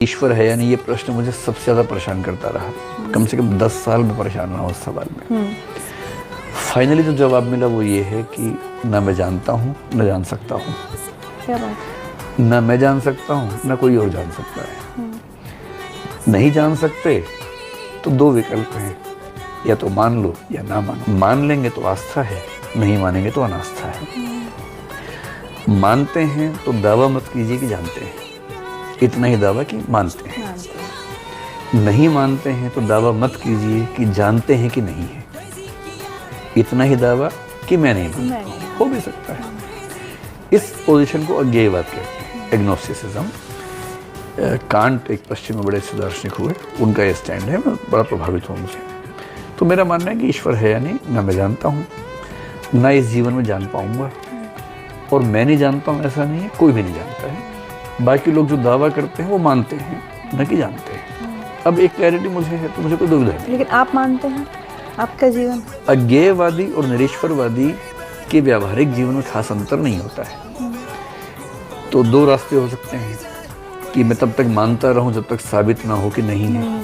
ईश्वर है या नहीं, ये प्रश्न मुझे सबसे ज़्यादा परेशान करता रहा। कम से कम 10 साल में परेशान रहा उस सवाल में। फाइनली जो जवाब मिला वो ये है कि ना मैं जानता हूँ न जान सकता हूँ। क्या बात? ना मैं जान सकता हूँ ना कोई और जान सकता है। नहीं जान सकते तो दो विकल्प हैं, या तो मान लो या ना मानो। मान लेंगे तो आस्था है, नहीं मानेंगे तो अनास्था है। मानते हैं तो दावा मत कीजिए कि जानते हैं, इतना ही दावा कि मानते हैं। नहीं मानते हैं तो दावा मत कीजिए कि जानते हैं कि नहीं है, इतना ही दावा कि मैं नहीं मानता। हो भी सकता है। इस पोजीशन को अज्ञेयवाद कहते हैं, एग्नोस्टिसिज्म। कांट एक पश्चिम में बड़े से दार्शनिक हुए, उनका ये स्टैंड है, मैं बड़ा प्रभावित हूँ उनसे। तो मेरा मानना है कि ईश्वर है या नहीं, ना मैं जानता हूँ ना इस जीवन में जान पाऊंगा, और मैं नहीं जानता हूँ ऐसा नहीं है, कोई भी नहीं जानता है। बाकी लोग जो दावा करते हैं वो मानते हैं, न कि जानते हैं। अब एक क्लैरिटी मुझे है तो मुझे कोई दुविधा नहीं। लेकिन आप मानते हैं आपका जीवन? अज्ञेयवादी और निरीश्वरवादी के व्यवहारिक जीवन में खास अंतर नहीं होता है। तो दो रास्ते हो सकते हैं कि मैं तब तक मानता रहूं जब तक साबित ना हो कि नहीं है,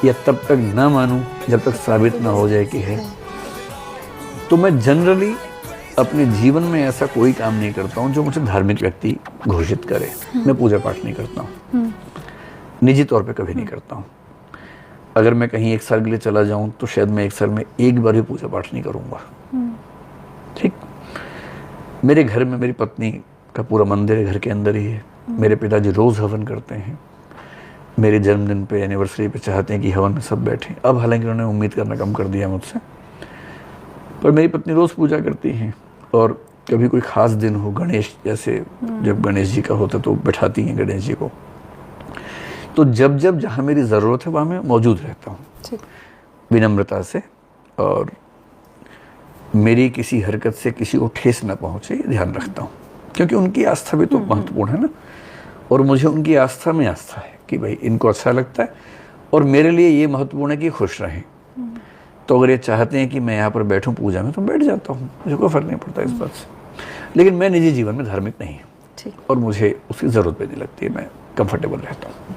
या तब तक ना मानूं जब तक साबित ना हो जाए कि है। तो मैं जनरली अपने जीवन में ऐसा कोई काम नहीं करता हूं जो मुझे धार्मिक व्यक्ति घोषित करे। मैं पूजा पाठ नहीं करता हूं, निजी तौर पे कभी नहीं करता हूं। अगर मैं कहीं 1 साल के लिए चला जाऊं तो शायद मैं 1 साल में एक बार भी पूजा पाठ नहीं करूंगा। ठीक, मेरे घर में मेरी पत्नी का पूरा मंदिर है, घर के अंदर ही है। मेरे पिताजी रोज हवन करते हैं। मेरे जन्मदिन पे, एनिवर्सरी पे चाहते हैं कि हवन में सब बैठे। अब हालांकि उन्होंने उम्मीद करना कम कर दिया मुझसे, पर मेरी पत्नी रोज पूजा करती हैं। और कभी कोई खास दिन हो, गणेश जैसे, जब गणेश जी का होता तो बैठाती हैं गणेश जी को। तो जब जब जहाँ मेरी ज़रूरत है वहाँ मैं मौजूद रहता हूँ, विनम्रता से, और मेरी किसी हरकत से किसी को ठेस न पहुँचे ये ध्यान रखता हूँ, क्योंकि उनकी आस्था भी तो महत्वपूर्ण है ना। और मुझे उनकी आस्था में आस्था है कि भाई इनको अच्छा लगता है, और मेरे लिए ये महत्वपूर्ण है कि खुश रहें। तो अगर ये चाहते हैं कि मैं यहाँ पर बैठूं पूजा में तो बैठ जाता हूँ, मुझे कोई फर्क नहीं पड़ता इस बात से। लेकिन मैं निजी जीवन में धार्मिक नहीं हूँ, और मुझे उसकी ज़रूरत भी नहीं लगती है। मैं कंफर्टेबल रहता हूँ।